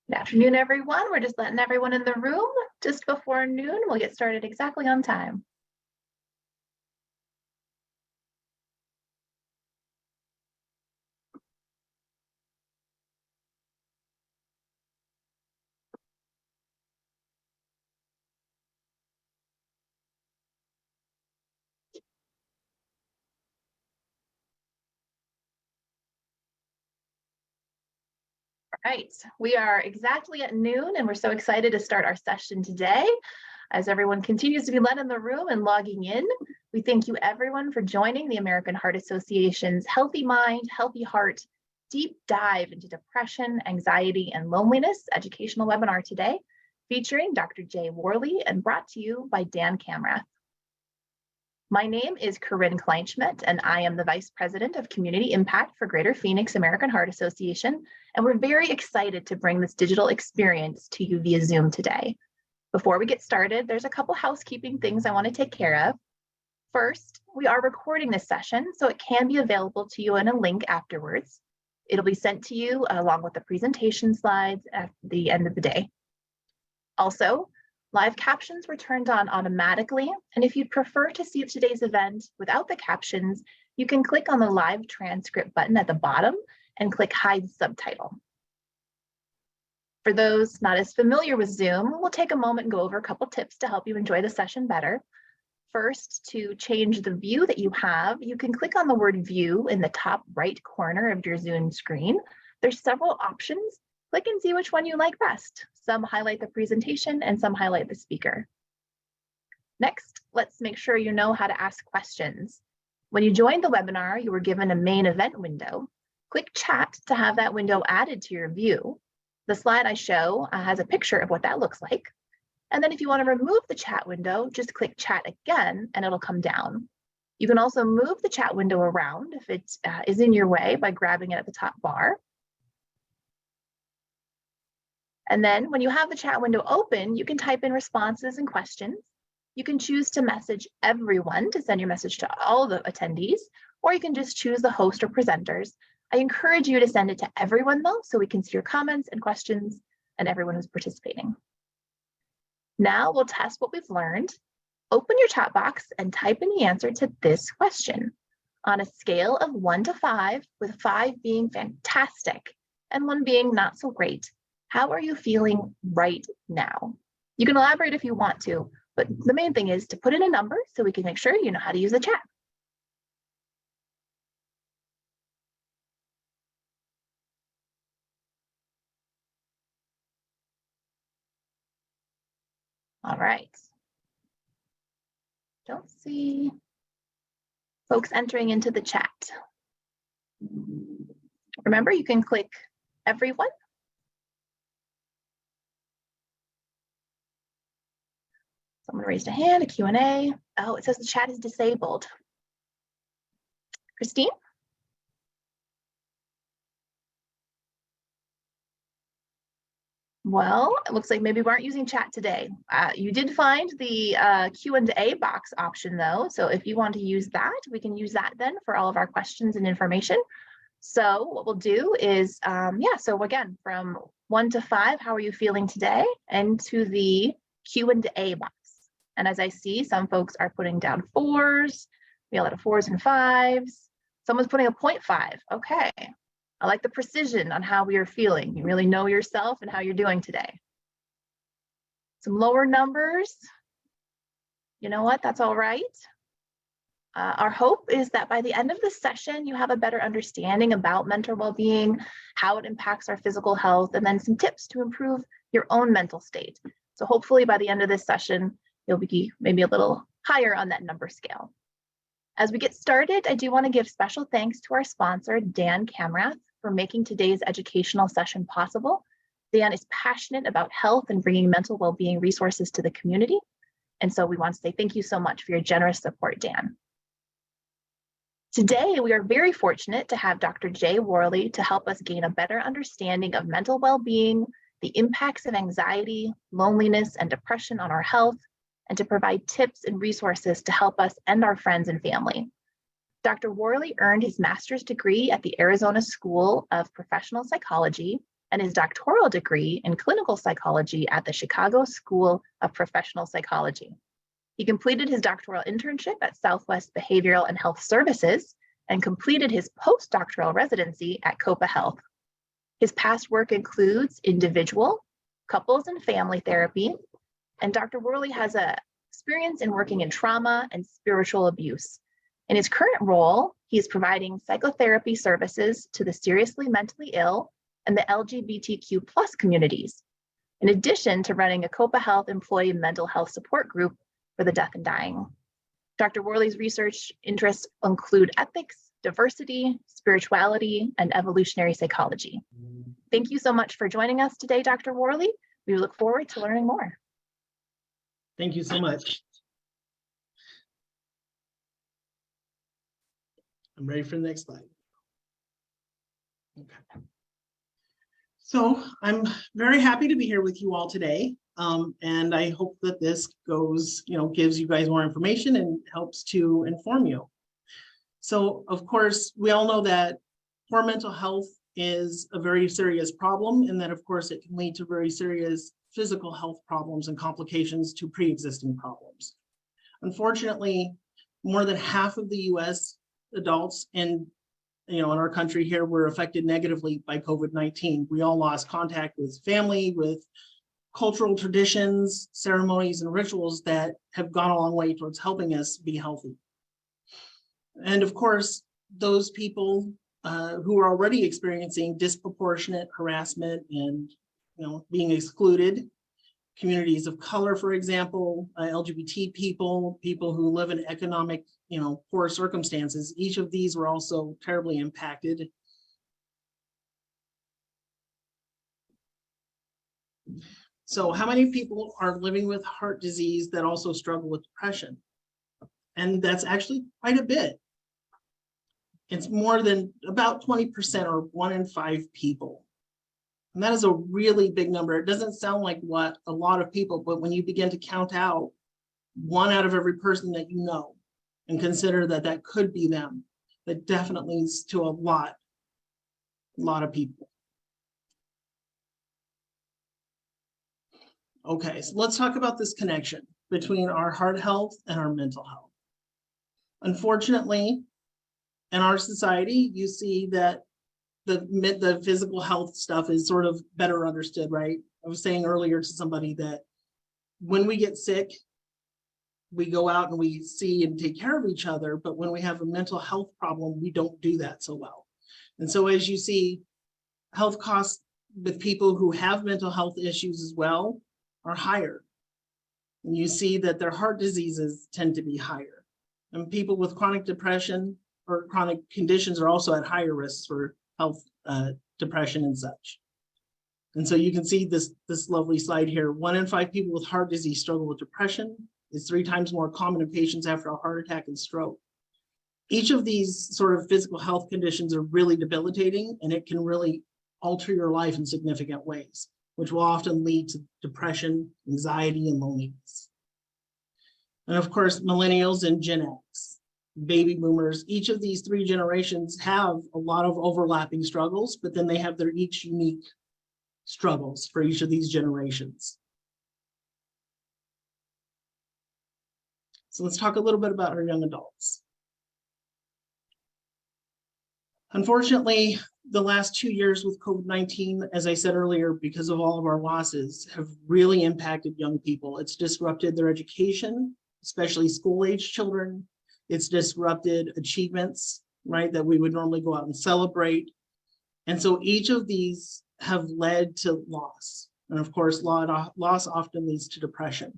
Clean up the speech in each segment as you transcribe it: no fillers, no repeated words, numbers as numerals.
Good afternoon, everyone. We're just letting everyone in the room just before noon. We'll get started exactly on time. All right, we are exactly at noon and we're so excited to start our session today. As everyone continues to be let in the room and logging in, we thank you everyone for joining the American Heart Association's Healthy Mind, Healthy Heart deep dive into depression, anxiety, and loneliness educational webinar today, featuring Dr. Jay Worley and brought to you by Dan Camrath. My name is Corinne Kleinschmidt, and I am the Vice President of Community Impact for Greater Phoenix American Heart Association, and we're very excited to bring this digital experience to you via Zoom today. Before we get started, there's a couple housekeeping things I want to take care of. First, we are recording this session, so it can be available to you in a link afterwards. It'll be sent to you along with the presentation slides at the end of the day. Also, live captions were turned on automatically, and if you'd prefer to see today's event without the captions, you can click on the live transcript button at the bottom and click Hide Subtitle. For those not as familiar with Zoom, we'll take a moment and go over a couple tips to help you enjoy the session better. First, to change the view that you have, you can click on the word View in the top right corner of your Zoom screen. There's several options. Click and see which one you like best. Some highlight the presentation and some highlight the speaker. Next, let's make sure you know how to ask questions. When you joined the webinar, you were given a main event window. Click Chat to have that window added to your view. The slide I show has a picture of what that looks like. And then if you want to remove the chat window, just click Chat again and it'll come down. You can also move the chat window around if it is in your way by grabbing it at the top bar. And then when you have the chat window open, you can type in responses and questions. You can choose to message everyone to send your message to all the attendees, or you can just choose the host or presenters. I encourage you to send it to everyone though, so we can see your comments and questions and everyone who's participating. Now we'll test what we've learned. Open your chat box and type in the answer to this question. On a scale of 1 to 5, with 5 being fantastic and 1 being not so great, how are you feeling right now? You can elaborate if you want to, but the main thing is to put in a number so we can make sure you know how to use the chat. All right. Don't see folks entering into the chat. Remember, you can click everyone. Someone raised a hand, a Q&A. Oh, it says the chat is disabled. Christine? Well, it looks like maybe we aren't using chat today. You did find the Q&A box option though. So if you want to use that, we can use that then for all of our questions and information. So what we'll do is, so again, from 1 to 5, how are you feeling today? And to the Q&A box. And as I see, some folks are putting down 4s. We have a lot of 4s and 5s. Someone's putting a 0.5. Okay. I like the precision on how we are feeling. You really know yourself and how you're doing today. Some lower numbers. You know what? That's all right. Our hope is that by the end of the session, you have a better understanding about mental well-being, how it impacts our physical health, and then some tips to improve your own mental state. So hopefully by the end of this session, you'll be maybe a little higher on that number scale. As we get started, I do want to give special thanks to our sponsor, Dan Camrath, for making today's educational session possible. Dan is passionate about health and bringing mental well-being resources to the community. And so we want to say thank you so much for your generous support, Dan. Today, we are very fortunate to have Dr. Jay Worley to help us gain a better understanding of mental well-being, the impacts of anxiety, loneliness, and depression on our health, and to provide tips and resources to help us and our friends and family. Dr. Worley earned his master's degree at the Arizona School of Professional Psychology and his doctoral degree in clinical psychology at the Chicago School of Professional Psychology. He completed his doctoral internship at Southwest Behavioral and Health Services and completed his postdoctoral residency at Copa Health. His past work includes individual, couples, and family therapy, and Dr. Worley has experience in working in trauma and spiritual abuse. In his current role, he is providing psychotherapy services to the seriously mentally ill and the LGBTQ+ communities, in addition to running a Copa Health employee mental health support group for the deaf and dying. Dr. Worley's research interests include ethics, diversity, spirituality, and evolutionary psychology. Thank you so much for joining us today, Dr. Worley. We look forward to learning more. Thank you so much. I'm ready for the next slide. Okay. So I'm very happy to be here with you all today. And I hope that this gives you guys more information and helps to inform you. So of course, we all know that poor mental health is a very serious problem, and that of course it can lead to very serious physical health problems and complications to pre-existing problems. Unfortunately, more than half of the US adults in our country here were affected negatively by COVID-19. We all lost contact with family, with cultural traditions, ceremonies, and rituals that have gone a long way towards helping us be healthy. And of course, those people who are already experiencing disproportionate harassment and being excluded, communities of color, for example, LGBT people, people who live in economic, poor circumstances, each of these were also terribly impacted. So how many people are living with heart disease that also struggle with depression? And that's actually quite a bit. It's more than about 20%, or 1 in 5 people. And that is a really big number. It doesn't sound like what a lot of people, but when you begin to count out 1 out of every person that you know and consider that that could be them, that definitely leads to a lot of people. Okay, so let's talk about this connection between our heart health and our mental health. Unfortunately, in our society, you see that the physical health stuff is sort of better understood, right? I was saying earlier to somebody that when we get sick, we go out and we see and take care of each other, but when we have a mental health problem, we don't do that so well. And so as you see, health costs with people who have mental health issues as well are higher. And you see that their heart diseases tend to be higher. And people with chronic depression or chronic conditions are also at higher risks for health, depression and such. And so you can see this lovely slide here. 1 in 5 people with heart disease struggle with depression. It's 3 times more common in patients after a heart attack and stroke. Each of these sort of physical health conditions are really debilitating, and it can really alter your life in significant ways, which will often lead to depression, anxiety, and loneliness. And of course, millennials and Gen X, baby boomers, each of these 3 generations have a lot of overlapping struggles, but then they have their each unique struggles for each of these generations. So let's talk a little bit about our young adults. Unfortunately, the last 2 years with COVID-19, as I said earlier, because of all of our losses, have really impacted young people. It's disrupted their education, especially school-age children. It's disrupted achievements, right, that we would normally go out and celebrate. And so each of these have led to loss. And of course, loss often leads to depression.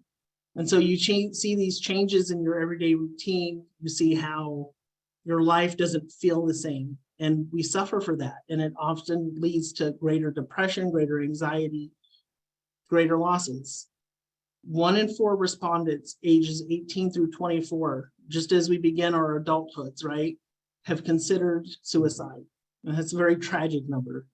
And so you see these changes in your everyday routine. You see how your life doesn't feel the same. And we suffer for that. And it often leads to greater depression, greater anxiety, greater losses. 1 in 4 respondents ages 18 through 24, just as we begin our adulthoods, right, have considered suicide. And that's a very tragic number.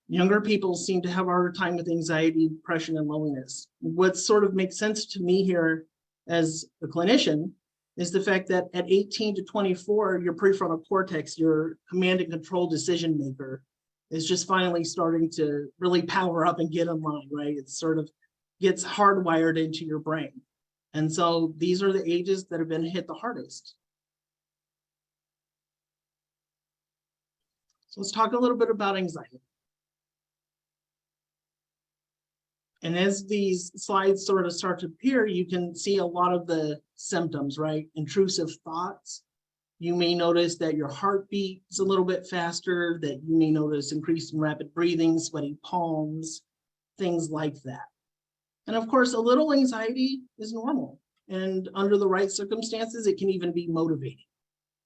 Younger people seem to have a harder time with anxiety, depression, and loneliness. What sort of makes sense to me here as a clinician is the fact that at 18 to 24, your prefrontal cortex, your command and control decision maker, is just finally starting to really power up and get in line, right? It sort of gets hardwired into your brain. And so these are the ages that have been hit the hardest. So let's talk a little bit about anxiety. And as these slides sort of start to appear, you can see a lot of the symptoms, right? Intrusive thoughts. You may notice that your heartbeat is a little bit faster, that you may notice increased in rapid breathing, sweaty palms, things like that. And of course, a little anxiety is normal. And under the right circumstances, it can even be motivating.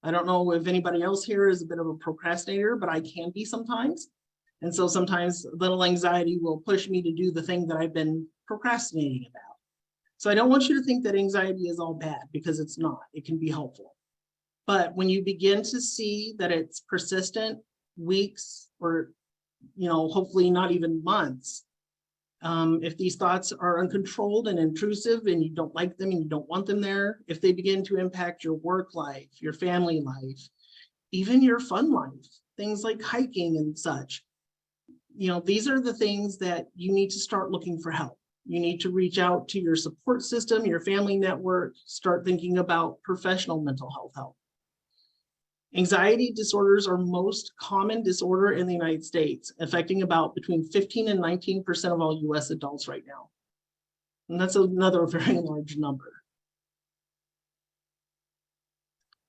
I don't know if anybody else here is a bit of a procrastinator, but I can be sometimes. And so sometimes a little anxiety will push me to do the thing that I've been procrastinating about. So I don't want you to think that anxiety is all bad, because it's not. It can be helpful. But when you begin to see that it's persistent, weeks, or hopefully not even months, if these thoughts are uncontrolled and intrusive and you don't like them and you don't want them there, if they begin to impact your work life, your family life, even your fun life, things like hiking and such, these are the things that you need to start looking for help. You need to reach out to your support system, your family network, start thinking about professional mental health help. Anxiety disorders are most common disorder in the United States, affecting about between 15 and 19% of all US adults right now. And that's another very large number.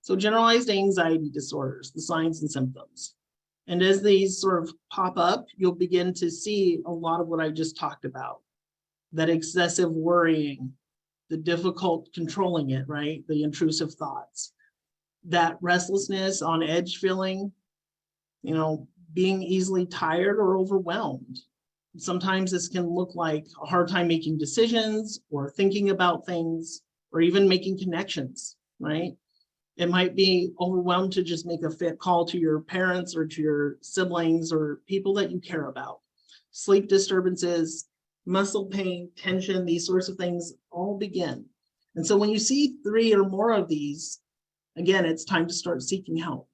So generalized anxiety disorders, the signs and symptoms. And as these sort of pop up, you'll begin to see a lot of what I just talked about. That excessive worrying, the difficult controlling it, right? The intrusive thoughts. That restlessness, on edge feeling, being easily tired or overwhelmed. Sometimes this can look like a hard time making decisions or thinking about things or even making connections, right? It might be overwhelmed to just make a fit call to your parents or to your siblings or people that you care about. Sleep disturbances, muscle pain, tension, these sorts of things all begin. And so when you see 3 or more of these, again, it's time to start seeking help.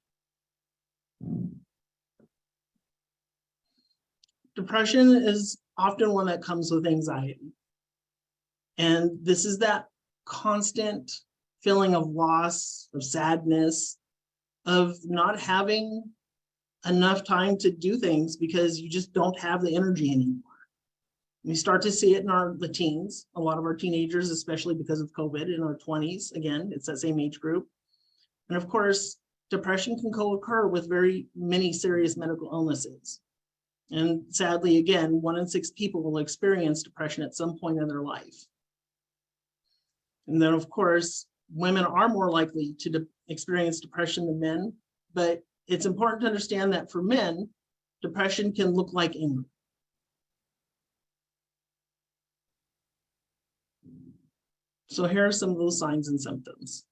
Depression is often one that comes with anxiety. And this is that constant feeling of loss, of sadness, of not having enough time to do things because you just don't have the energy anymore. We start to see it in the teens, a lot of our teenagers, especially because of COVID, in our 20s. Again, it's that same age group. And of course, depression can co-occur with very many serious medical illnesses. And sadly, again, 1 in 6 people will experience depression at some point in their life. And then, of course, women are more likely to experience depression than men, but it's important to understand that for men, depression can look like anger. So here are some of those signs and symptoms.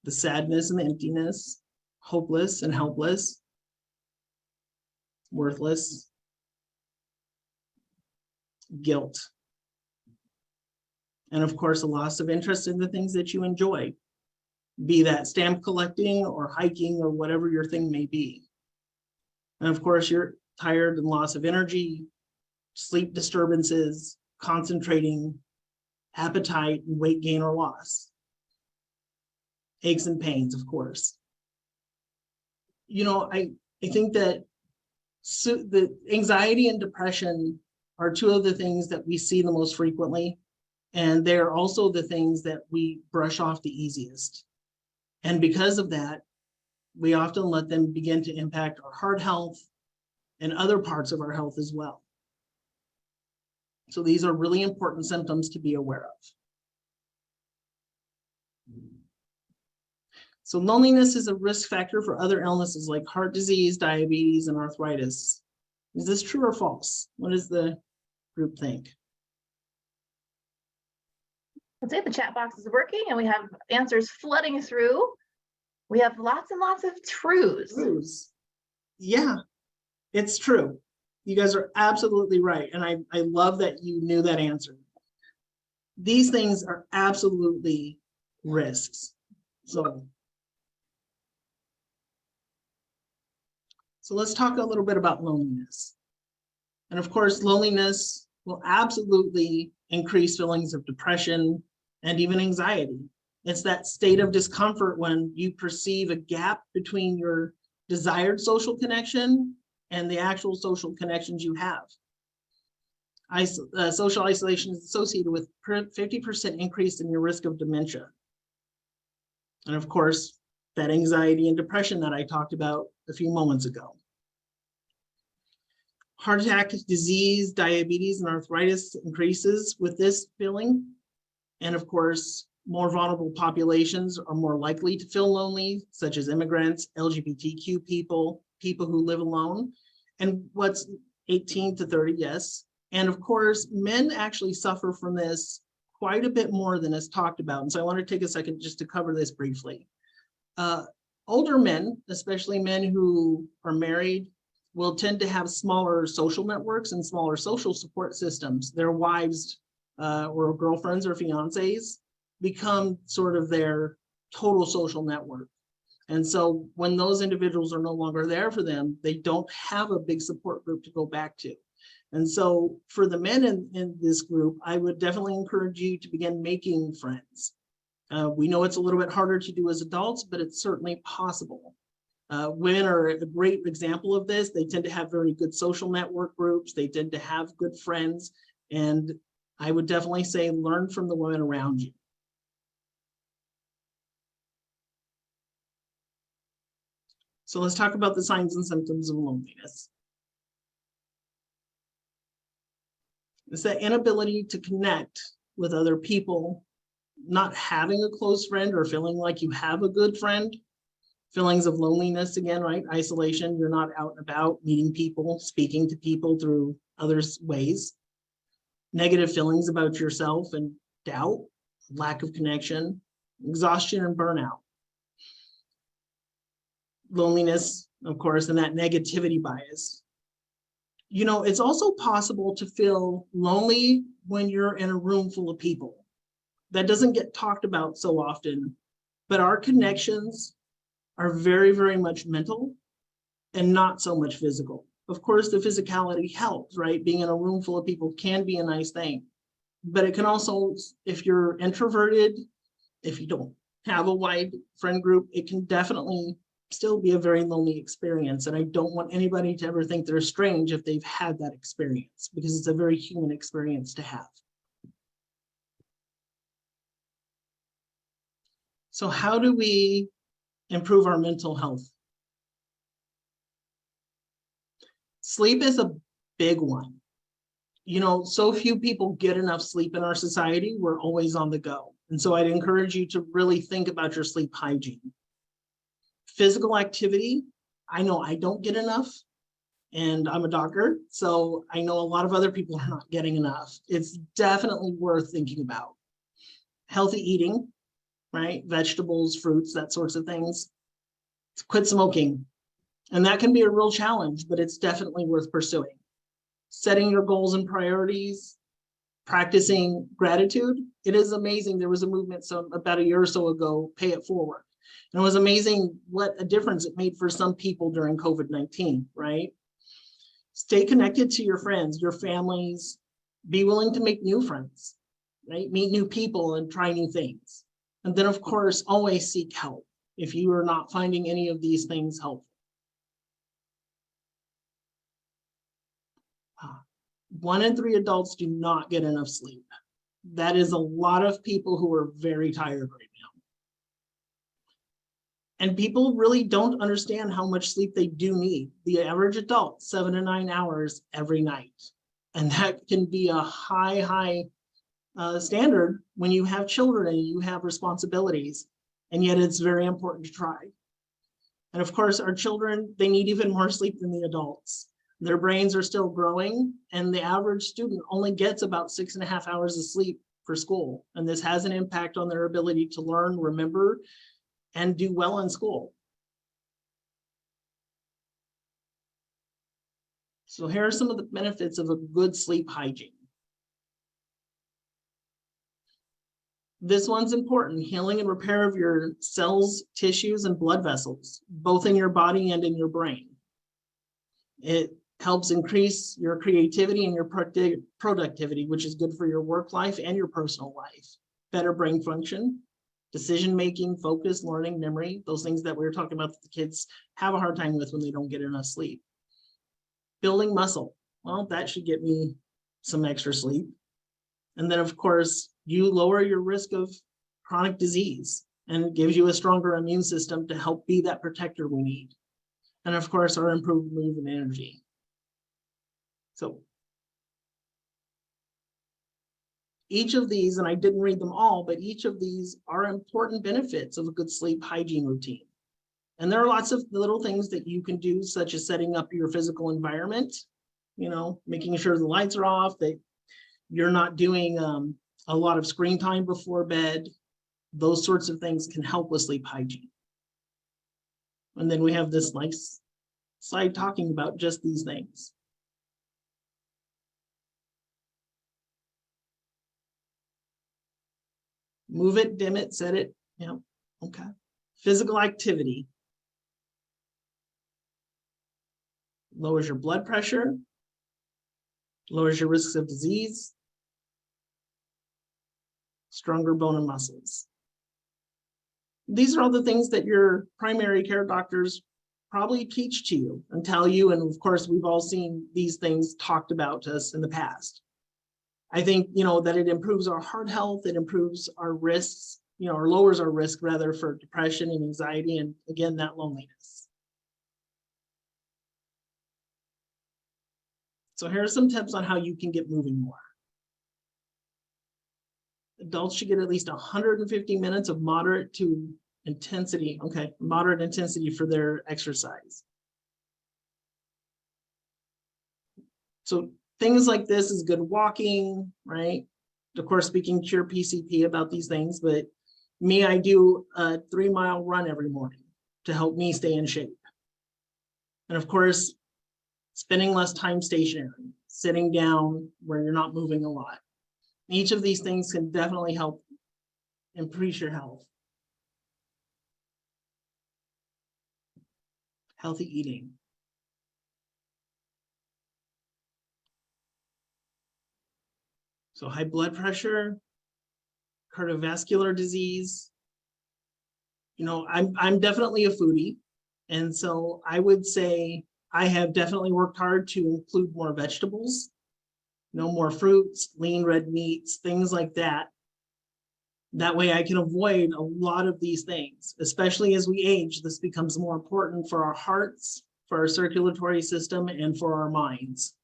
The sadness and the emptiness, hopeless and helpless, worthless, guilt, and of course, a loss of interest in the things that you enjoy, be that stamp collecting or hiking or whatever your thing may be. And of course, you're tired and loss of energy, sleep disturbances, concentrating, appetite, and weight gain or loss. Aches and pains, of course. I think that the anxiety and depression are 2 of the things that we see the most frequently. And they're also the things that we brush off the easiest. And because of that, we often let them begin to impact our heart health and other parts of our health as well. So these are really important symptoms to be aware of. So loneliness is a risk factor for other illnesses like heart disease, diabetes, and arthritis. Is this true or false? What does the group think? I'd say the chat box is working and we have answers flooding through. We have lots and lots of truths. Truths. Yeah, it's true. You guys are absolutely right. And I love that you knew that answer. These things are absolutely risks. So So let's talk a little bit about loneliness. And of course, loneliness will absolutely increase feelings of depression and even anxiety. It's that state of discomfort when you perceive a gap between your desired social connection and the actual social connections you have. Social isolation is associated with 50% increase in your risk of dementia. And of course, that anxiety and depression that I talked about a few moments ago. Heart attack, disease, diabetes, and arthritis increases with this feeling. And of course, more vulnerable populations are more likely to feel lonely, such as immigrants, LGBTQ people, people who live alone, and what's 18 to 30, yes. And of course, men actually suffer from this quite a bit more than is talked about. And so I want to take a second just to cover this briefly. Older men, especially men who are married, will tend to have smaller social networks and smaller social support systems. Their wives or girlfriends or fiancés become sort of their total social network. And so when those individuals are no longer there for them, they don't have a big support group to go back to. And so for the men in this group, I would definitely encourage you to begin making friends. We know it's a little bit harder to do as adults, but it's certainly possible. Women are a great example of this. They tend to have very good social network groups. They tend to have good friends. And I would definitely say learn from the women around you. So let's talk about the signs and symptoms of loneliness. It's the inability to connect with other people, not having a close friend or feeling like you have a good friend. Feelings of loneliness again, right? Isolation, you're not out and about, meeting people, speaking to people through others' ways. Negative feelings about yourself and doubt, lack of connection, exhaustion and burnout. Loneliness, of course, and that negativity bias. You know, it's also possible to feel lonely when you're in a room full of people. That doesn't get talked about so often, but our connections are very, very much mental and not so much physical. Of course, the physicality helps, right? Being in a room full of people can be a nice thing, but it can also, if you're introverted, if you don't have a wide friend group, it can definitely still be a very lonely experience. And I don't want anybody to ever think they're strange if they've had that experience, because it's a very human experience to have. So how do we improve our mental health? Sleep is a big one. You know, so few people get enough sleep in our society. We're always on the go. And so I'd encourage you to really think about your sleep hygiene. Physical activity, I know I don't get enough, and I'm a doctor, so I know a lot of other people are not getting enough. It's definitely worth thinking about. Healthy eating, right? Vegetables, fruits, that sorts of things. Quit smoking. And that can be a real challenge, but it's definitely worth pursuing. Setting your goals and priorities, practicing gratitude. It is amazing. There was a movement about a year or so ago, Pay It Forward. And it was amazing what a difference it made for some people during COVID-19, right? Stay connected to your friends, your families. Be willing to make new friends, right? Meet new people and try new things. And then, of course, always seek help if you are not finding any of these things helpful. 1 in 3 adults do not get enough sleep. That is a lot of people who are very tired right now. And people really don't understand how much sleep they do need. The average adult, 7 to 9 hours every night. And that can be a high standard when you have children and you have responsibilities. And yet it's very important to try. And of course, our children, they need even more sleep than the adults. Their brains are still growing, and the average student only gets about 6.5 hours of sleep for school. And this has an impact on their ability to learn, remember, and do well in school. So here are some of the benefits of a good sleep hygiene. This one's important: healing and repair of your cells, tissues, and blood vessels, both in your body and in your brain. It helps increase your creativity and your productivity, which is good for your work life and your personal life. Better brain function, decision-making, focus, learning, memory, those things that we were talking about that the kids have a hard time with when they don't get enough sleep. Building muscle, well, that should get me some extra sleep. And then, of course, you lower your risk of chronic disease, and it gives you a stronger immune system to help be that protector we need. And of course, our improved mood and energy. So each of these, and I didn't read them all, but each of these are important benefits of a good sleep hygiene routine. And there are lots of little things that you can do, such as setting up your physical environment, you know, making sure the lights are off, that you're not doing a lot of screen time before bed. Those sorts of things can help with sleep hygiene. And then we have this nice slide talking about just these things. Move it, dim it, set it, you know, okay. Physical activity lowers your blood pressure, lowers your risks of disease, stronger bone and muscles. These are all the things that your primary care doctors probably teach to you and tell you. And of course, we've all seen these things talked about to us in the past. I think, you know, that it improves our heart health, it improves our risks, you know, or lowers our risk rather for depression and anxiety, and again, that loneliness. So here are some tips on how you can get moving more. Adults should get at least 150 minutes of moderate to intensity, okay, moderate intensity for their exercise. So things like this is good walking, right? Of course, speaking to your PCP about these things, but me, I do a 3-mile run every morning to help me stay in shape. And of course, spending less time stationary, sitting down where you're not moving a lot. Each of these things can definitely help increase your health. Healthy eating. So high blood pressure, cardiovascular disease. You know, I'm definitely a foodie. And so I would say I have definitely worked hard to include more vegetables, no more fruits, lean red meats, things like that. That way I can avoid a lot of these things, especially as we age. This becomes more important for our hearts, for our circulatory system, and for our minds.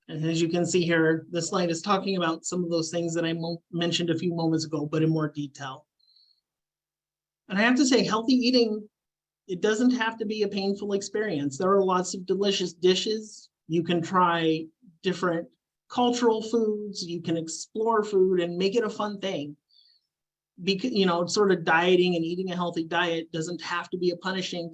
And as you can see here, this slide is talking about some of those things that I mentioned a few moments ago, but in more detail. And I have to say, healthy eating, it doesn't have to be a painful experience. There are lots of delicious dishes. You can try different cultural foods. You can explore food and make it a fun thing. Because, you know, sort of dieting and eating a healthy diet doesn't have to be a punishing,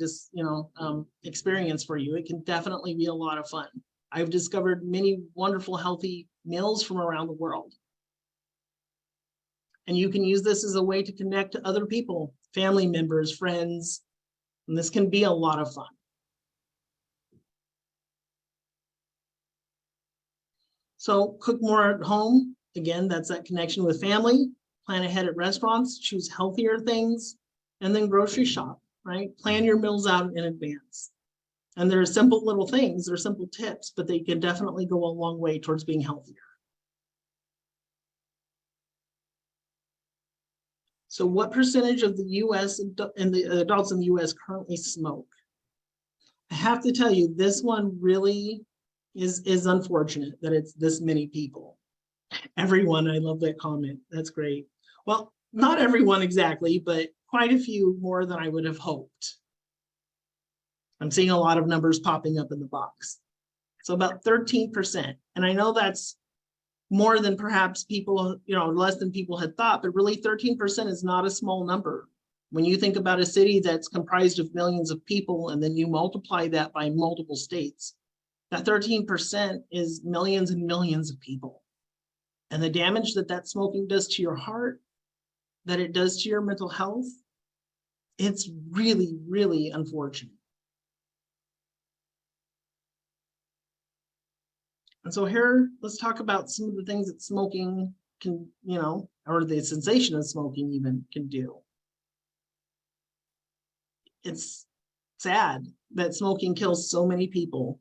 experience for you. It can definitely be a lot of fun. I've discovered many wonderful, healthy meals from around the world. And you can use this as a way to connect to other people, family members, friends, and this can be a lot of fun. So cook more at home. Again, that's that connection with family. Plan ahead at restaurants, choose healthier things, and then grocery shop, right? Plan your meals out in advance. And there are simple little things, they're simple tips, but they can definitely go a long way towards being healthier. So what percentage of the US and the adults in the US currently smoke? I have to tell you, this one really is unfortunate that it's this many people. Everyone, I love that comment, that's great. Well, not everyone exactly, but quite a few more than I would have hoped. I'm seeing a lot of numbers popping up in the box. So about 13%. And I know that's more than perhaps people, less than people had thought, but really 13% is not a small number. When you think about a city that's comprised of millions of people, and then you multiply that by multiple states, that 13% is millions and millions of people. And the damage that smoking does to your heart, that it does to your mental health, it's really, really unfortunate. And so here, let's talk about some of the things that smoking can, or the sensation of smoking even can do. It's sad that smoking kills so many people.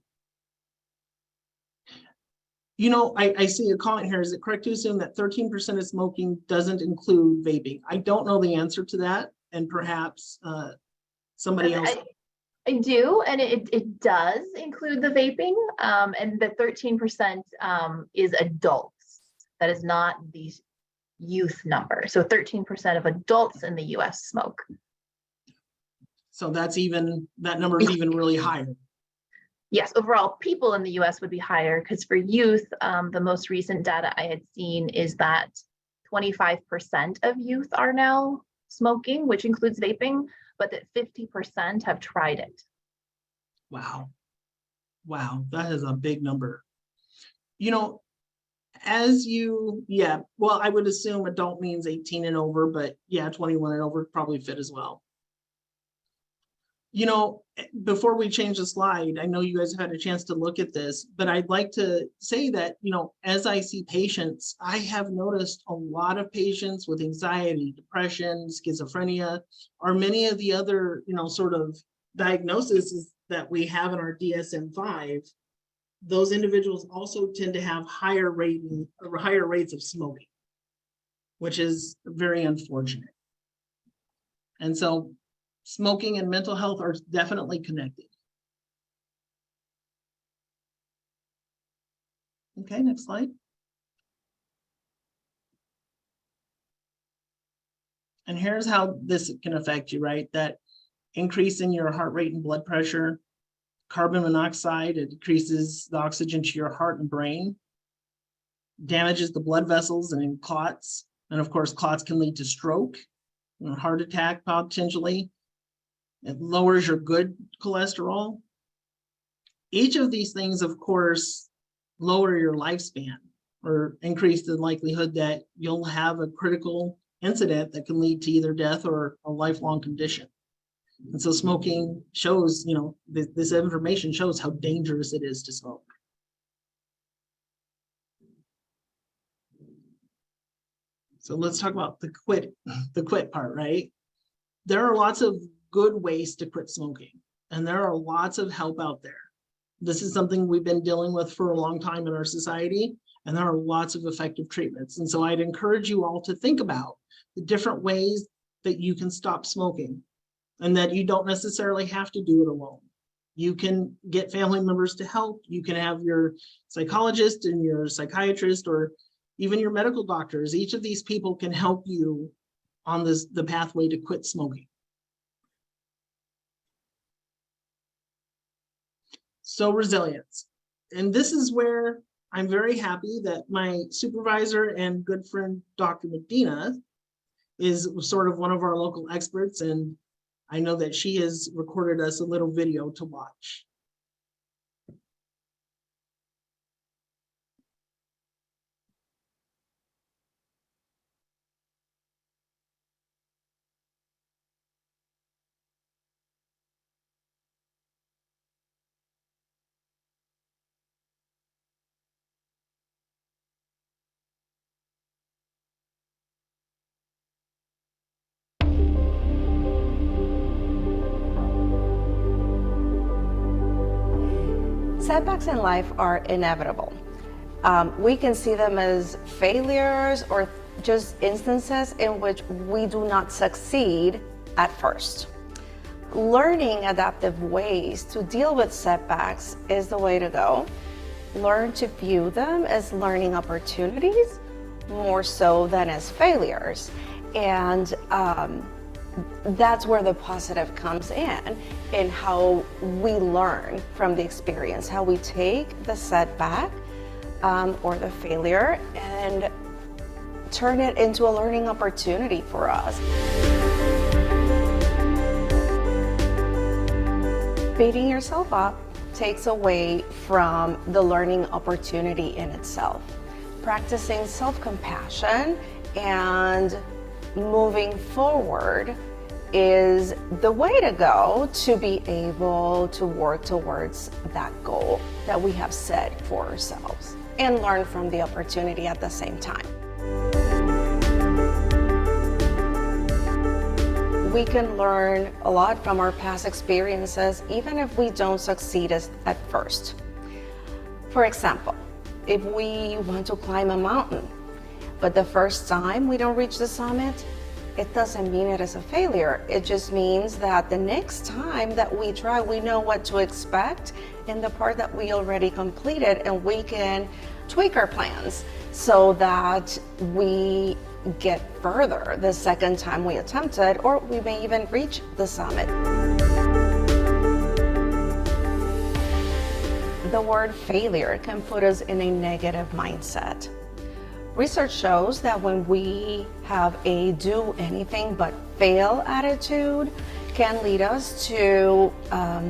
I see a comment here. Is it correct to assume that 13% of smoking doesn't include vaping? I don't know the answer to that, and perhaps somebody else. I do, and it does include the vaping, and the 13% is adults. That is not the youth number. So 13% of adults in the US smoke. So that number is even really higher. Yes, overall people in the US would be higher, because for youth, the most recent data I had seen is that 25% of youth are now smoking, which includes vaping, but that 50% have tried it. Wow, that is a big number. Well, I would assume adult means 18 and over, but yeah, 21 and over probably fit as well. Before we change the slide, I know you guys have had a chance to look at this, but I'd like to say that, as I see patients, I have noticed a lot of patients with anxiety, depression, schizophrenia, or many of the other, sort of diagnoses that we have in our DSM-5. Those individuals also tend to have higher rates of smoking, which is very unfortunate. And so smoking and mental health are definitely connected. Okay, next slide. And here's how this can affect you, right? That increase in your heart rate and blood pressure, carbon monoxide, it decreases the oxygen to your heart and brain, damages the blood vessels and clots. And of course, clots can lead to stroke, heart attack potentially. It lowers your good cholesterol. Each of these things, of course, lower your lifespan or increase the likelihood that you'll have a critical incident that can lead to either death or a lifelong condition. And so smoking shows, this information shows how dangerous it is to smoke. So let's talk about the quit part, right? There are lots of good ways to quit smoking, and there are lots of help out there. This is something we've been dealing with for a long time in our society, and there are lots of effective treatments. And so I'd encourage you all to think about the different ways that you can stop smoking, and that you don't necessarily have to do it alone. You can get family members to help. You can have your psychologist and your psychiatrist, or even your medical doctors. Each of these people can help you on the pathway to quit smoking. So resilience. And this is where I'm very happy that my supervisor and good friend, Dr. Medina, is sort of one of our local experts. And I know that she has recorded us a little video to watch. Setbacks in life are inevitable. We can see them as failures or just instances in which we do not succeed at first. Learning adaptive ways to deal with setbacks is the way to go. Learn to view them as learning opportunities more so than as failures. And that's where the positive comes in how we learn from the experience, how we take the setback or the failure and turn it into a learning opportunity for us. Beating yourself up takes away from the learning opportunity in itself. practicing self-compassion and moving forward is the way to go to be able to work towards that goal that we have set for ourselves and learn from the opportunity at the same time. We can learn a lot from our past experiences, even if we don't succeed at first. For example, if we want to climb a mountain, but the first time we don't reach the summit, it doesn't mean it is a failure. It just means that the next time that we try, we know what to expect in the part that we already completed, and we can tweak our plans so that we get further the second time we attempted, or we may even reach the summit. The word failure can put us in a negative mindset. Research shows that when we have a do anything but fail attitude, can lead us to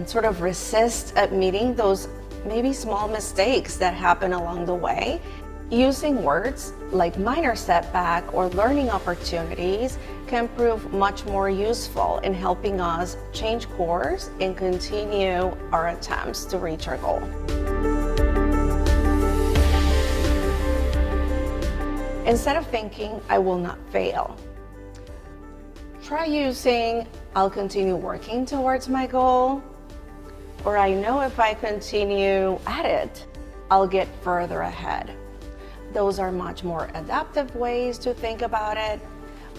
sort of resist admitting those maybe small mistakes that happen along the way. Using words like minor setback or learning opportunities can prove much more useful in helping us change course and continue our attempts to reach our goal. Instead of thinking, I will not fail, try using, I'll continue working towards my goal, or I know if I continue at it, I'll get further ahead. Those are much more adaptive ways to think about it,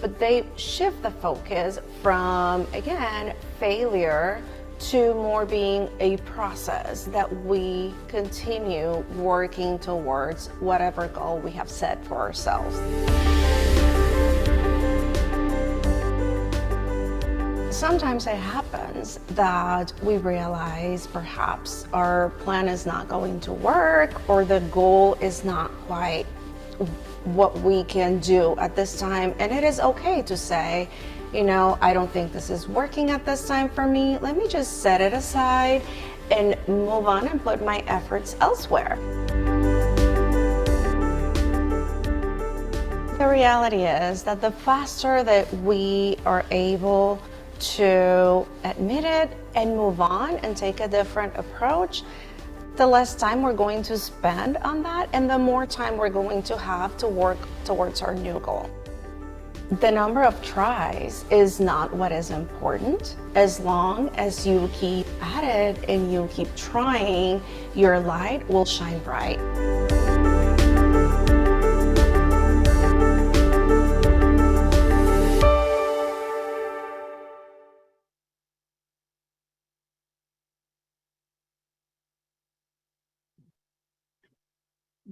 but they shift the focus from, again, failure to more being a process that we continue working towards whatever goal we have set for ourselves. Sometimes it happens that we realize perhaps our plan is not going to work, or the goal is not quite what we can do at this time. And it is okay to say, you know, I don't think this is working at this time for me. Let me just set it aside and move on and put my efforts elsewhere. The reality is that the faster that we are able to admit it and move on and take a different approach, the less time we're going to spend on that, and the more time we're going to have to work towards our new goal. The number of tries is not what is important. As long as you keep at it and you keep trying, your light will shine bright.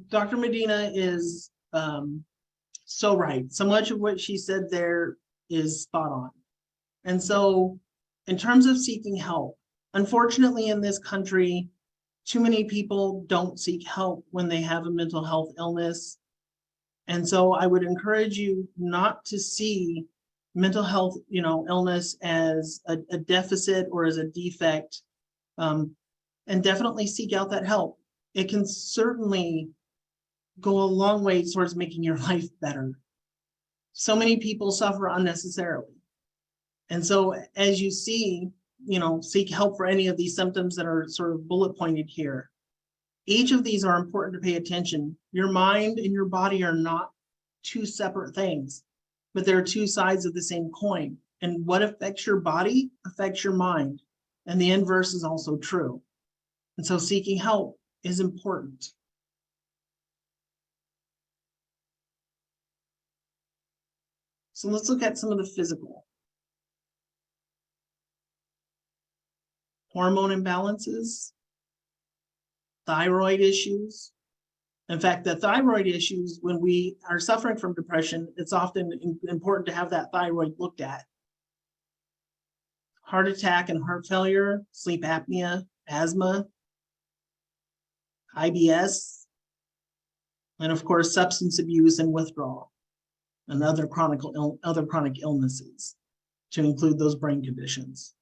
Dr. Medina is so right. So much of what she said there is spot on. And so in terms of seeking help, unfortunately in this country, too many people don't seek help when they have a mental health illness. And so I would encourage you not to see mental health, illness as a deficit or as a defect, and definitely seek out that help. It can certainly go a long way towards making your life better. So many people suffer unnecessarily. And so as you see, seek help for any of these symptoms that are sort of bullet pointed here. Each of these are important to pay attention. Your mind and your body are not two separate things, but they're two sides of the same coin. And what affects your body affects your mind. And the inverse is also true. And so seeking help is important. So let's look at some of the physical. Hormone imbalances, thyroid issues. In fact, the thyroid issues, when we are suffering from depression, it's often important to have that thyroid looked at. Heart attack and heart failure, sleep apnea, asthma, IBS, and of course, substance abuse and withdrawal, and other chronic illnesses, to include those brain conditions.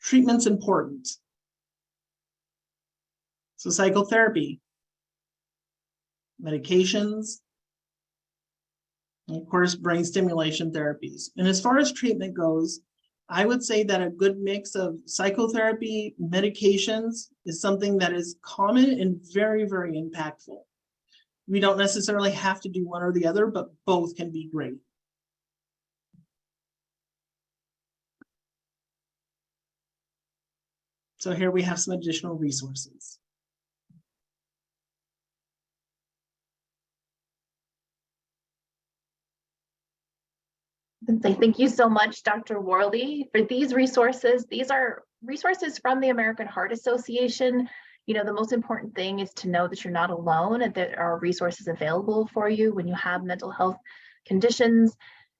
Treatment's important. So psychotherapy, medications, and of course, brain stimulation therapies. And as far as treatment goes, I would say that a good mix of psychotherapy, medications is something that is common and very, very impactful. We don't necessarily have to do one or the other, but both can be great. So here we have some additional resources. Thank you so much, Dr. Worley, for these resources. These are resources from the American Heart Association. You know, the most important thing is to know that you're not alone and there are resources available for you when you have mental health conditions.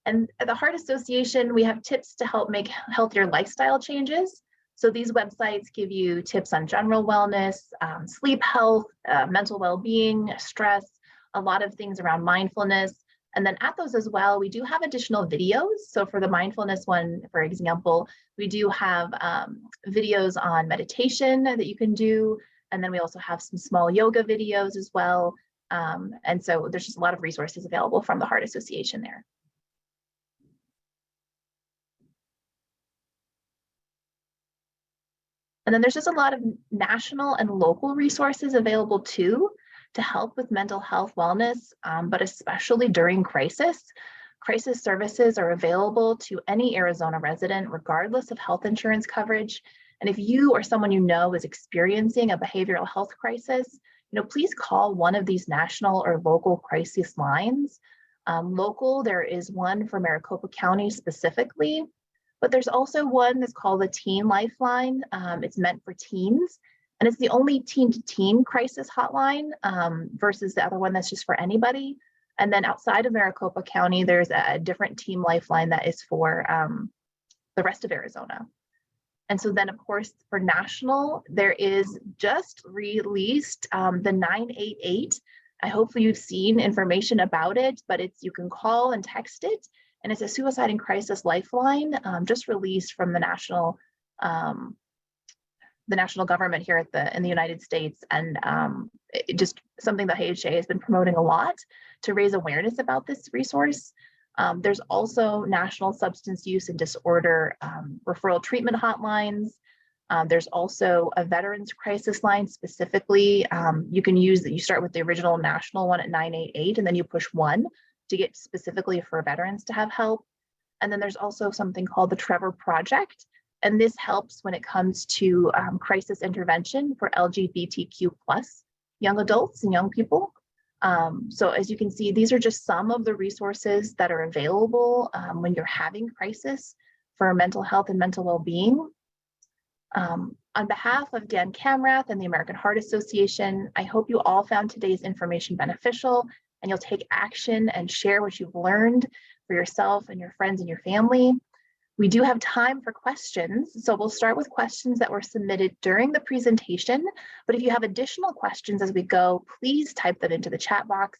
And at the Heart Association, we have tips to help make healthier lifestyle changes. So these websites give you tips on general wellness, sleep health, mental well-being, stress, a lot of things around mindfulness. And then at those as well, we do have additional videos. So for the mindfulness one, for example, we do have videos on meditation that you can do. And then we also have some small yoga videos as well. And so there's just a lot of resources available from the Heart Association there. And then there's just a lot of national and local resources available too, to help with mental health wellness, but especially during crisis. Crisis services are available to any Arizona resident, regardless of health insurance coverage. And if you or someone you know is experiencing a behavioral health crisis, please call one of these national or local crisis lines. Local, there is one for Maricopa County specifically, but there's also one that's called the Teen Lifeline. It's meant for teens. And it's the only teen-to-teen crisis hotline versus the other one that's just for anybody. And then outside of Maricopa County, there's a different Teen Lifeline that is for the rest of Arizona. And so then, of course, for national, there is just released the 988. I hope you've seen information about it, but you can call and text it. And it's a suicide and crisis lifeline just released from the national government here in the United States, and just something that HHA has been promoting a lot to raise awareness about this resource. There's also national substance use and disorder referral treatment hotlines. There's also a veterans crisis line specifically. You can use that. You start with the original national one at 988, and then you push 1 to get specifically for veterans to have help. And then there's also something called the Trevor Project. And this helps when it comes to crisis intervention for LGBTQ+ young adults and young people. So as you can see, these are just some of the resources that are available when you're having crisis for mental health and mental well-being. On behalf of Dan Camrath and the American Heart Association, I hope you all found today's information beneficial and you'll take action and share what you've learned for yourself and your friends and your family. We do have time for questions, so we'll start with questions that were submitted during the presentation, but if you have additional questions as we go, please type them into the chat box.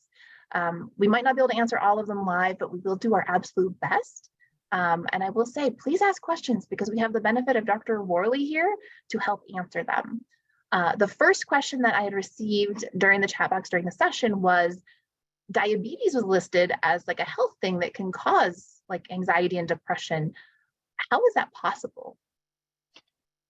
We might not be able to answer all of them live, but we will do our absolute best. And I will say, please ask questions because we have the benefit of Dr. Worley here to help answer them. The first question that I had received during the chat box during the session was, diabetes was listed as like a health thing that can cause like anxiety and depression. How is that possible?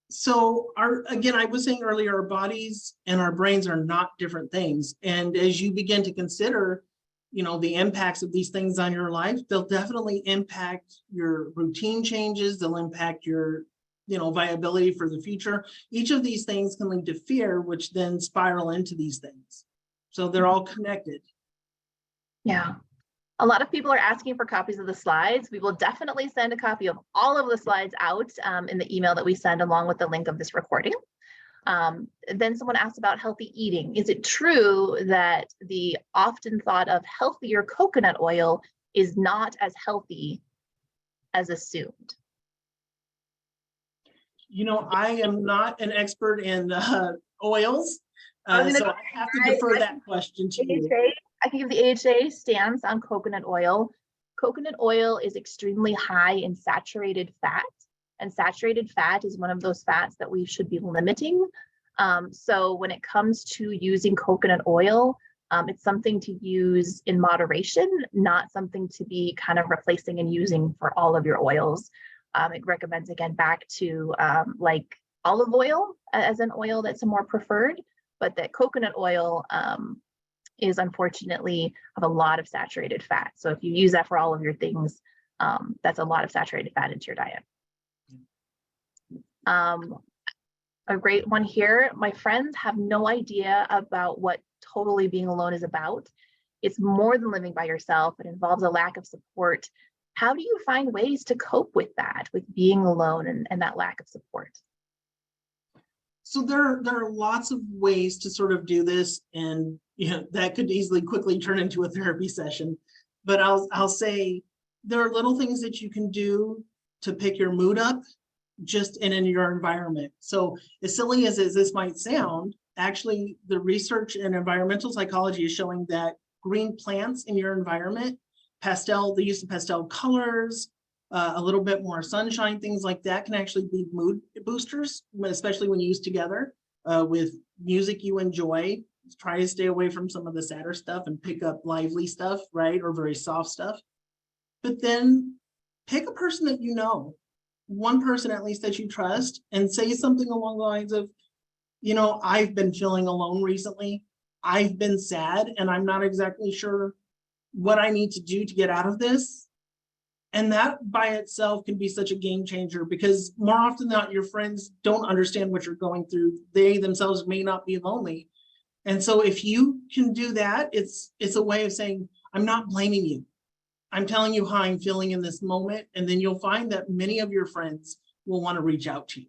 So again, I was saying earlier, our bodies and our brains are not different things. And as you begin to consider, the impacts of these things on your life, they'll definitely impact your routine changes. They'll impact your, viability for the future. Each of these things can lead to fear, which then spiral into these things. So they're all connected. Yeah. A lot of people are asking for copies of the slides. We will definitely send a copy of all of the slides out in the email that we send along with the link of this recording. Then someone asked about healthy eating. Is it true that the often thought of healthier coconut oil is not as healthy as assumed? I am not an expert in oils, so I have to defer that question to you. I can give the AHA stance on coconut oil. Coconut oil is extremely high in saturated fat, and saturated fat is one of those fats that we should be limiting. So when it comes to using coconut oil, it's something to use in moderation, not something to be kind of replacing and using for all of your oils. It recommends, again, back to like olive oil as an oil that's more preferred, but that coconut oil is unfortunately have a lot of saturated fat. So if you use that for all of your things, that's a lot of saturated fat into your diet. A great one here. My friends have no idea about what totally being alone is about. It's more than living by yourself. It involves a lack of support. How do you find ways to cope with that, with being alone and that lack of support? So there are lots of ways to sort of do this, and that could easily quickly turn into a therapy session. But I'll say there are little things that you can do to pick your mood up just in your environment. So as silly as this might sound, actually the research in environmental psychology is showing that green plants in your environment, the use of pastel colors, a little bit more sunshine, things like that can actually be mood boosters, especially when used together with music you enjoy. Try to stay away from some of the sadder stuff and pick up lively stuff, right? Or very soft stuff. But then pick a person that you know, one person at least that you trust, and say something along the lines of, I've been feeling alone recently. I've been sad and I'm not exactly sure what I need to do to get out of this. And that by itself can be such a game changer, because more often than not, your friends don't understand what you're going through. They themselves may not be lonely. And so if you can do that, it's a way of saying, I'm not blaming you. I'm telling you how I'm feeling in this moment. And then you'll find that many of your friends will want to reach out to you.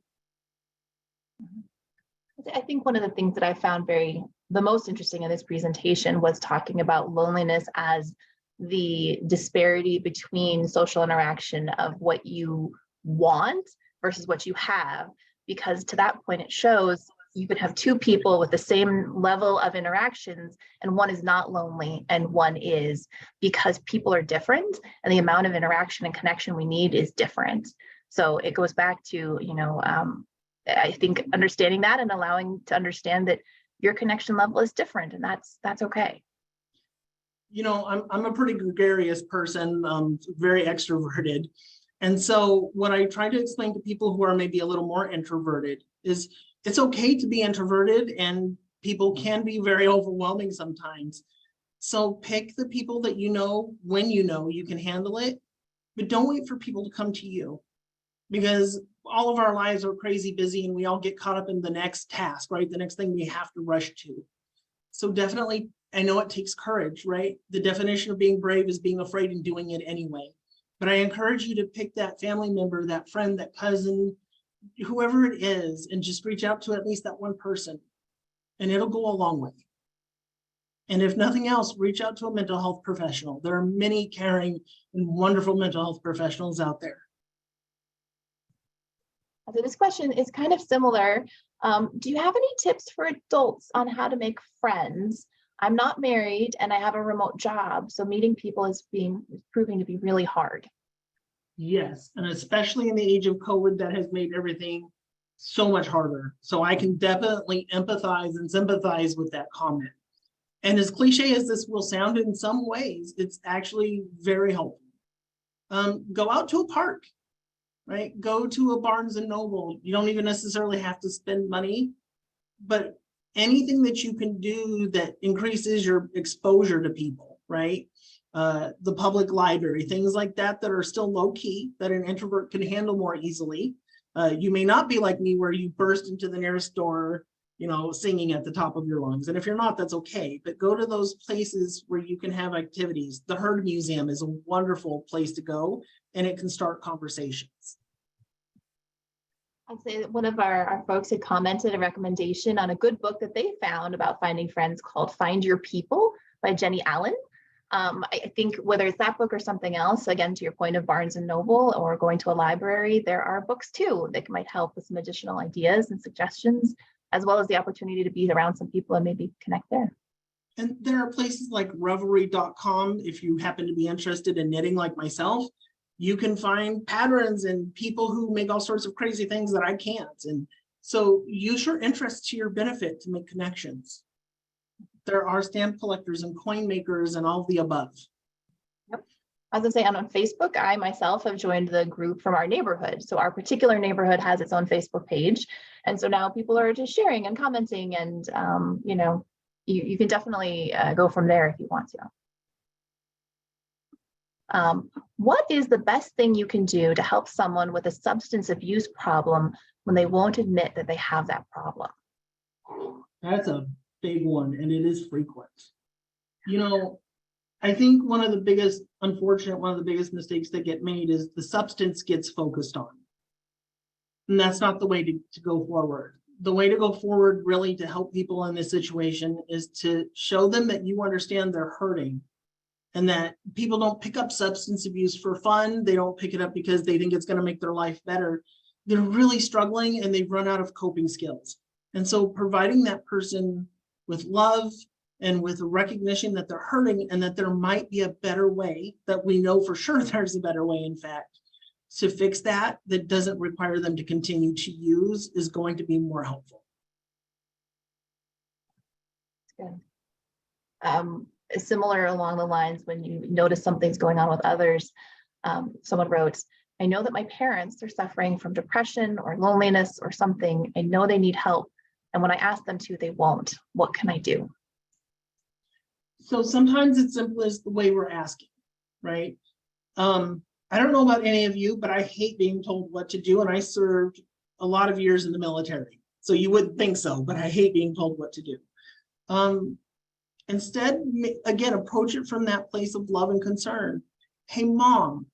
I think one of the things that I found the most interesting in this presentation was talking about loneliness as the disparity between social interaction of what you want versus what you have, because to that point, it shows you could have two people with the same level of interactions and one is not lonely and one is, because people are different and the amount of interaction and connection we need is different. So it goes back to, I think understanding that and allowing to understand that your connection level is different, and that's okay. I'm a pretty gregarious person, very extroverted. And so what I try to explain to people who are maybe a little more introverted is it's okay to be introverted, and people can be very overwhelming sometimes. So pick the people that when you can handle it, but don't wait for people to come to you, because all of our lives are crazy busy and we all get caught up in the next task, right? The next thing we have to rush to. So definitely, I know it takes courage, right? The definition of being brave is being afraid and doing it anyway. But I encourage you to pick that family member, that friend, that cousin, whoever it is, and just reach out to at least that one person, and it'll go a long way. And if nothing else, reach out to a mental health professional. There are many caring and wonderful mental health professionals out there. So this question is kind of similar. Do you have any tips for adults on how to make friends? I'm not married and I have a remote job, so meeting people is proving to be really hard. Yes, and especially in the age of COVID, that has made everything so much harder. So I can definitely empathize and sympathize with that comment. And as cliche as this will sound, in some ways, it's actually very helpful. Go out to a park, right? Go to a Barnes and Noble. You don't even necessarily have to spend money, but anything that you can do that increases your exposure to people, right? The public library, things like that are still low key, that an introvert can handle more easily. You may not be like me where you burst into the nearest door, singing at the top of your lungs. And if you're not, that's okay. But go to those places where you can have activities. The Herd Museum is a wonderful place to go, and it can start conversations. I'd say that one of our folks had commented a recommendation on a good book that they found about finding friends called Find Your People by Jenny Allen. I think whether it's that book or something else, again, to your point of Barnes and Noble or going to a library, there are books too that might help with some additional ideas and suggestions, as well as the opportunity to be around some people and maybe connect there. And there are places like Revelry.com. If you happen to be interested in knitting like myself, you can find patterns and people who make all sorts of crazy things that I can't. And So use your interest to your benefit to make connections. There are stamp collectors and coin makers and all of the above. I was gonna say, on Facebook, I myself have joined the group from our neighborhood. So our particular neighborhood has its own Facebook page. And so now people are just sharing and commenting, and you know, you can definitely go from there if you want to. What is the best thing you can do to help someone with a substance abuse problem when they won't admit that they have that problem? That's a big one, and it is frequent. You know, I think one of the biggest mistakes that get made is the substance gets focused on. And that's not the way to go forward. The way to go forward really to help people in this situation is to show them that you understand they're hurting, and that people don't pick up substance abuse for fun. They don't pick it up because they think it's going to make their life better. They're really struggling and they've run out of coping skills. And so providing that person with love and with a recognition that they're hurting and that there might be a better way, that we know for sure there's a better way, in fact, to fix that doesn't require them to continue to use, is going to be more helpful. Good. Similar along the lines, when you notice something's going on with others, someone wrote, I know that my parents are suffering from depression or loneliness or something. I know they need help. And when I ask them to, they won't. What can I do? So sometimes it's simple as the way we're asking, right? I don't know about any of you, but I hate being told what to do. And I served a lot of years in the military. So you wouldn't think so, but I hate being told what to do. Instead, again, approach it from that place of love and concern. Hey, Mom,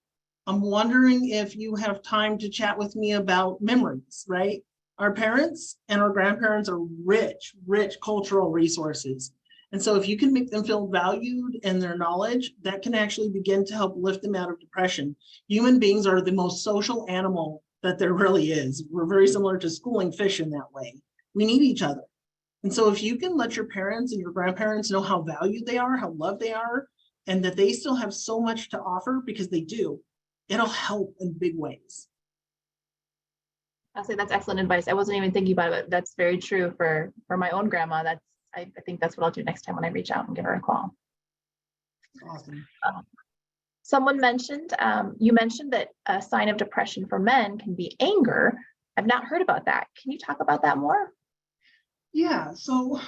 I'm wondering if you have time to chat with me about memories, right? Our parents and our grandparents are rich, rich cultural resources. And so if you can make them feel valued in their knowledge, that can actually begin to help lift them out of depression. Human beings are the most social animal that there really is. We're very similar to schooling fish in that way. We need each other. And so if you can let your parents and your grandparents know how valued they are, how loved they are, and that they still have so much to offer, because they do, it'll help in big ways. I'll say that's excellent advice. I wasn't even thinking about it. That's very true for my own grandma. I think that's what I'll do next time when I reach out and give her a call. Awesome. Someone mentioned, you mentioned that a sign of depression for men can be anger. I've not heard about that. Can you talk about that more? Yeah, so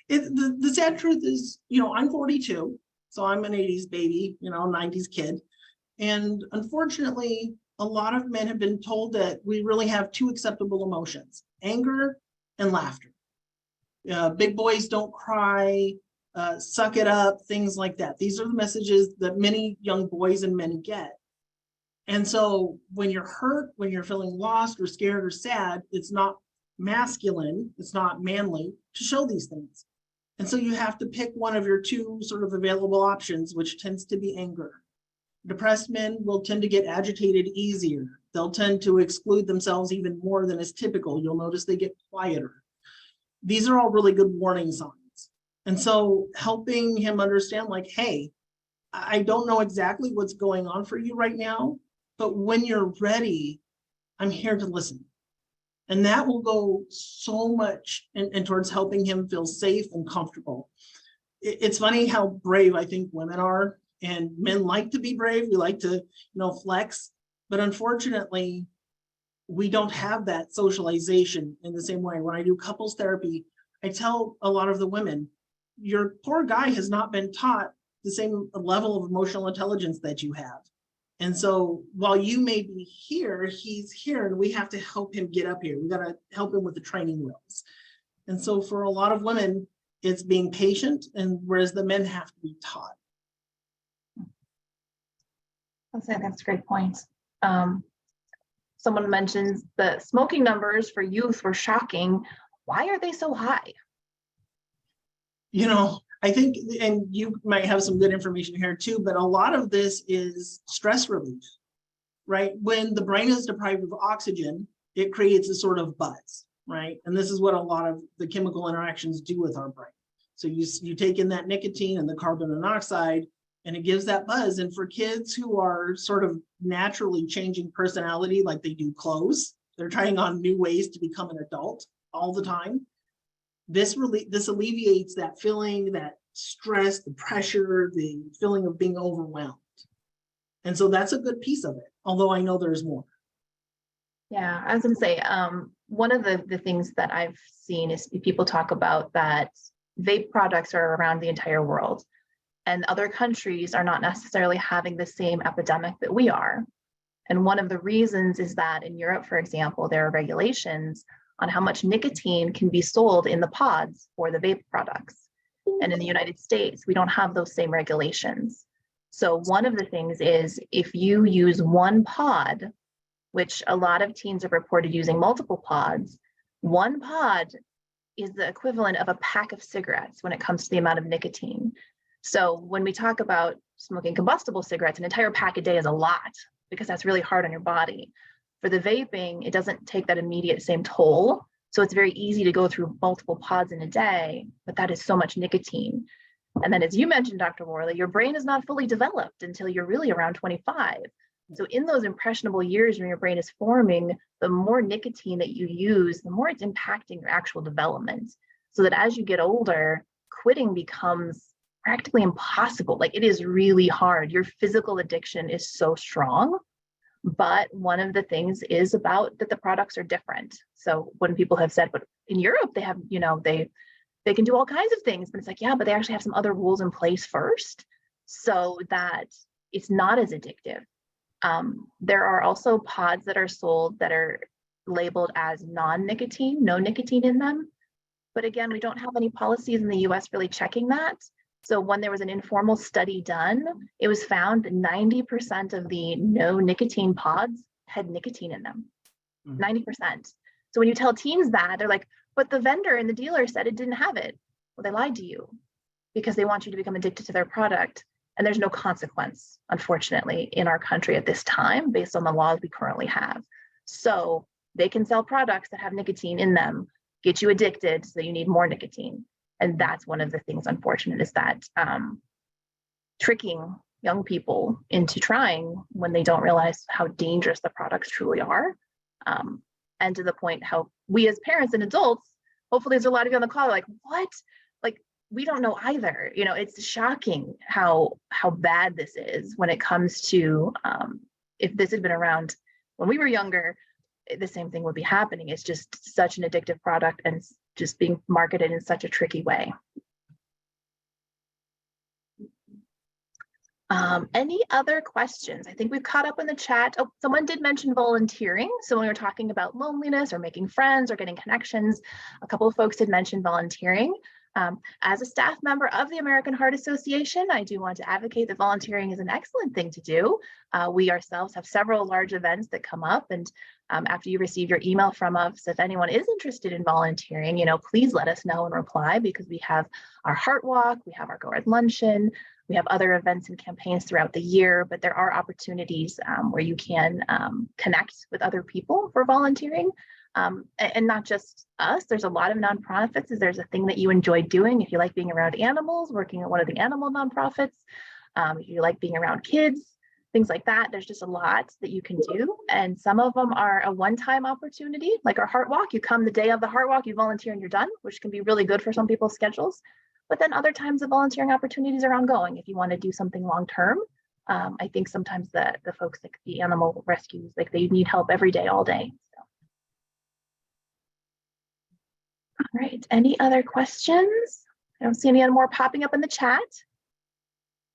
the sad truth is, you know, I'm 42, so I'm an 80s baby, you know, 90s kid. And unfortunately, a lot of men have been told that we really have two acceptable emotions, anger and laughter. Big boys don't cry, suck it up, things like that. These are the messages that many young boys and men get. And so when you're hurt, when you're feeling lost or scared or sad, it's not masculine, it's not manly to show these things. And so you have to pick one of your two sort of available options, which tends to be anger. Depressed men will tend to get agitated easier. They'll tend to exclude themselves even more than is typical. You'll notice they get quieter. These are all really good warning signs. And so helping him understand, like, hey, I don't know exactly what's going on for you right now, but when you're ready, I'm here to listen. And that will go so much in towards helping him feel safe and comfortable. It's funny how brave I think women are, and men like to be brave. We like to, flex, but unfortunately, we don't have that socialization in the same way. When I do couples therapy, I tell a lot of the women, your poor guy has not been taught the same level of emotional intelligence that you have. And so while you may be here, he's here, and we have to help him get up here. We got to help him with the training wheels. And so for a lot of women, it's being patient, and whereas the men have to be taught. That's a great point. Someone mentions the smoking numbers for youth were shocking. Why are they so high? I think, and you might have some good information here too, but a lot of this is stress relief, right? When the brain is deprived of oxygen, it creates a sort of buzz, right? And this is what a lot of the chemical interactions do with our brain. So you take in that nicotine and the carbon monoxide, and it gives that buzz. And for kids who are sort of naturally changing personality, like they do clothes, They're trying on new ways to become an adult all the time. This alleviates that feeling, that stress, the pressure, the feeling of being overwhelmed. And so that's a good piece of it, although I know there's more. Yeah, I was gonna say, one of the things that I've seen is people talk about that vape products are around the entire world, and other countries are not necessarily having the same epidemic that we are. And one of the reasons is that in Europe, for example, there are regulations on how much nicotine can be sold in the pods for the vape products. And in the United States, we don't have those same regulations. So one of the things is if you use one pod, which a lot of teens have reported using multiple pods, one pod is the equivalent of a pack of cigarettes when it comes to the amount of nicotine. So when we talk about smoking combustible cigarettes, an entire pack a day is a lot because that's really hard on your body. For the vaping, it doesn't take that immediate same toll. So it's very easy to go through multiple pods in a day, but that is so much nicotine. And then as you mentioned, Dr. Worley, your brain is not fully developed until you're really around 25. So in those impressionable years when your brain is forming, the more nicotine that you use, the more it's impacting your actual development. So that as you get older, quitting becomes practically impossible. Like it is really hard. Your physical addiction is so strong. But one of the things is about that the products are different. So when people have said, but in Europe, they have, they can do all kinds of things, but it's like, yeah, but they actually have some other rules in place first so that it's not as addictive. There are also pods that are sold that are labeled as non-nicotine, no nicotine in them. But again, we don't have any policies in the US really checking that. So when there was an informal study done, it was found that 90% of the no nicotine pods had nicotine in them, 90%. So when you tell teens that, they're like, but the vendor and the dealer said it didn't have it. Well, they lied to you because they want you to become addicted to their product. And there's no consequence, unfortunately, in our country at this time, based on the laws we currently have. So they can sell products that have nicotine in them, get you addicted so you need more nicotine. And that's one of the things unfortunate is that tricking young people into trying when they don't realize how dangerous the products truly are. And to the point how we as parents and adults, hopefully there's a lot of you on the call like, what? Like, we don't know either. It's shocking how bad this is when it comes to, if this had been around when we were younger, the same thing would be happening. It's just such an addictive product and just being marketed in such a tricky way. Any other questions? I think we've caught up in the chat. Oh, someone did mention volunteering. So when we were talking about loneliness or making friends or getting connections, a couple of folks did mention volunteering. As a staff member of the American Heart Association, I do want to advocate that volunteering is an excellent thing to do. We ourselves have several large events that come up, and after you receive your email from us, if anyone is interested in volunteering, please let us know and reply, because we have our Heart Walk, we have our Go Red Luncheon, we have other events and campaigns throughout the year, but there are opportunities where you can connect with other people for volunteering. And not just us, there's a lot of nonprofits. If there's a thing that you enjoy doing, if you like being around animals, working at one of the animal nonprofits, if you like being around kids, things like that, there's just a lot that you can do. And some of them are a one-time opportunity, like our Heart Walk. You come the day of the Heart Walk, you volunteer and you're done, which can be really good for some people's schedules. But then other times the volunteering opportunities are ongoing if you want to do something long-term. I think sometimes the folks like the animal rescues, like they need help every day, all day. All right, any other questions? I don't see any more popping up in the chat.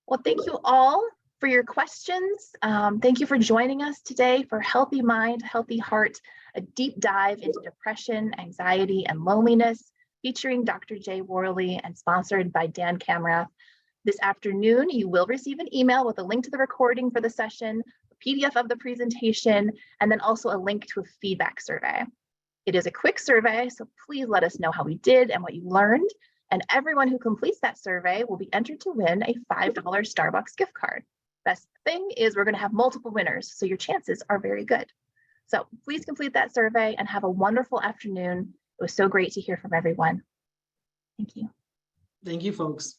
Well, thank you all for your questions. Thank you for joining us today for Healthy Mind, Healthy Heart, a deep dive into depression, anxiety, and loneliness, featuring Dr. Jay Worley and sponsored by Dan Camrath. This afternoon, you will receive an email with a link to the recording for the session, a PDF of the presentation, and then also a link to a feedback survey. It is a quick survey, so please let us know how we did and what you learned. And everyone who completes that survey will be entered to win a $5 Starbucks gift card. Best thing is we're going to have multiple winners, so your chances are very good. So please complete that survey and have a wonderful afternoon. It was so great to hear from everyone. Thank you. Thank you, folks.